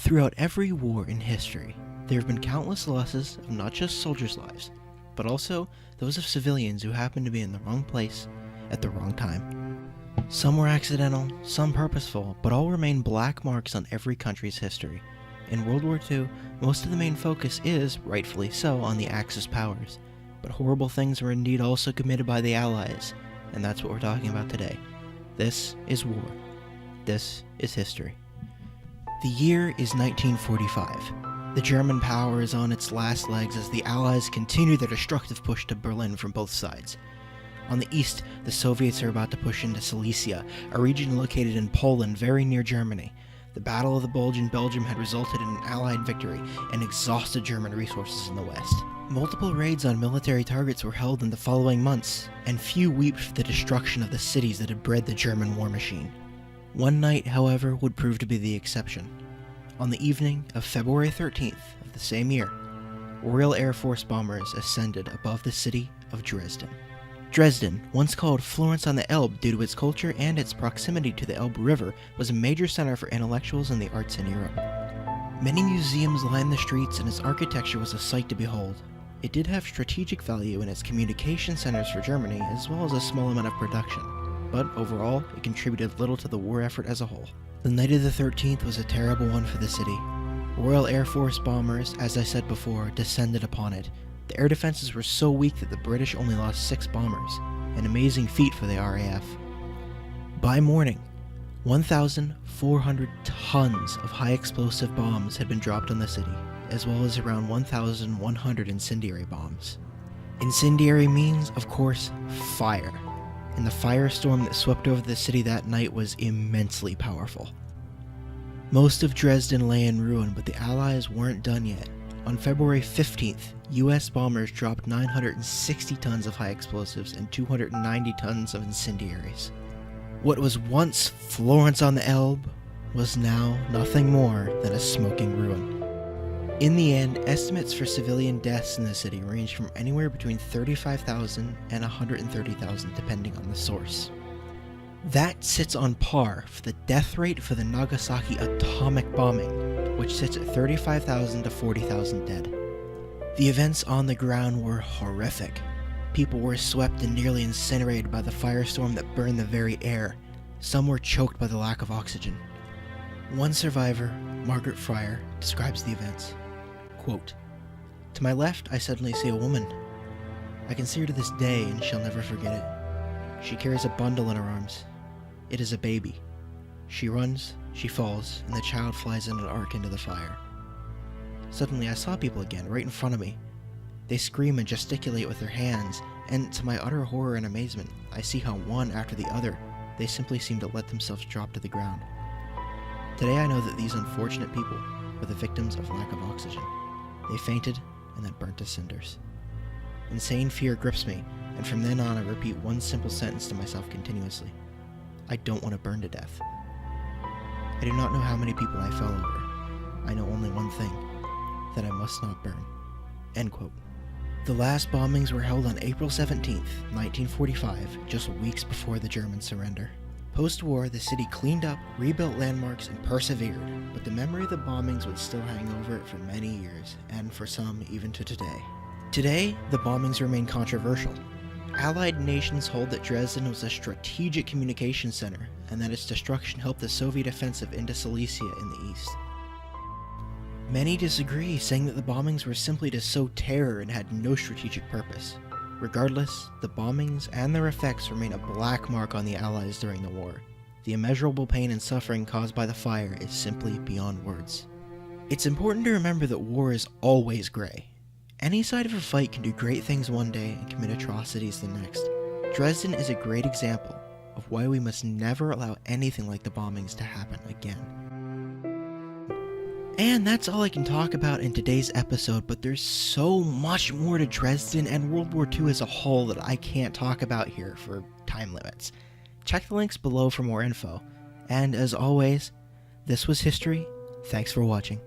Throughout every war in history, there have been countless losses of not just soldiers' lives, but also those of civilians who happened to be in the wrong place at the wrong time. Some were accidental, some purposeful, but all remain black marks on every country's history. In World War II, most of the main focus is, rightfully so, on the Axis powers, but horrible things were indeed also committed by the Allies, and that's what we're talking about today. This is war. This is history. The year is 1945. The German power is on its last legs as the Allies continue their destructive push to Berlin from both sides. On the east, the Soviets are about to push into Silesia, a region located in Poland very near Germany. The Battle of the Bulge in Belgium had resulted in an Allied victory and exhausted German resources in the west. Multiple raids on military targets were held in the following months, and few wept for the destruction of the cities that had bred the German war machine. One night, however, would prove to be the exception. On the evening of February 13th of the same year, Royal Air Force bombers ascended above the city of Dresden. Dresden, once called Florence on the Elbe due to its culture and its proximity to the Elbe River, was a major center for intellectuals and the arts in Europe. Many museums lined the streets and its architecture was a sight to behold. It did have strategic value in its communication centers for Germany as well as a small amount of production, but overall it contributed little to the war effort as a whole. The night of the 13th was a terrible one for the city. Royal Air Force bombers, as I said before, descended upon it. The air defenses were so weak that the British only lost 6 bombers, an amazing feat for the RAF. By morning, 1,400 tons of high explosive bombs had been dropped on the city, as well as around 1,100 incendiary bombs. Incendiary means, of course, fire, and the firestorm that swept over the city that night was immensely powerful. Most of Dresden lay in ruin, but the Allies weren't done yet. On February 15th, US bombers dropped 960 tons of high explosives and 290 tons of incendiaries. What was once Florence on the Elbe was now nothing more than a smoking ruin. In the end, estimates for civilian deaths in the city ranged from anywhere between 35,000 and 130,000 depending on the source. That sits on par for the death rate for the Nagasaki atomic bombing, which sits at 35,000 to 40,000 dead. The events on the ground were horrific. People were swept and nearly incinerated by the firestorm that burned the very air. Some were choked by the lack of oxygen. One survivor, Margaret Fryer, describes the events. Quote, "To my left, I suddenly see a woman. I can see her to this day and shall never forget it. She carries a bundle in her arms. It is a baby. She runs, she falls, and the child flies in an arc into the fire. Suddenly I saw people again, right in front of me. They scream and gesticulate with their hands, and to my utter horror and amazement, I see how one after the other, they simply seem to let themselves drop to the ground. Today I know that these unfortunate people were the victims of lack of oxygen. They fainted and then burnt to cinders. Insane fear grips me, and from then on I repeat one simple sentence to myself continuously. I don't want to burn to death. I do not know how many people I fell over. I know only one thing, that I must not burn." End quote. The last bombings were held on April 17th, 1945, just weeks before the German surrender. Post-war, the city cleaned up, rebuilt landmarks, and persevered, but the memory of the bombings would still hang over it for many years, and for some, even to today. Today, the bombings remain controversial. Allied nations hold that Dresden was a strategic communication center, and that its destruction helped the Soviet offensive into Silesia in the east. Many disagree, saying that the bombings were simply to sow terror and had no strategic purpose. Regardless, the bombings and their effects remain a black mark on the Allies during the war. The immeasurable pain and suffering caused by the fire is simply beyond words. It's important to remember that war is always gray. Any side of a fight can do great things one day and commit atrocities the next. Dresden is a great example of why we must never allow anything like the bombings to happen again. And that's all I can talk about in today's episode, but there's so much more to Dresden and World War II as a whole that I can't talk about here for time limits. Check the links below for more info. And as always, this was history. Thanks for watching.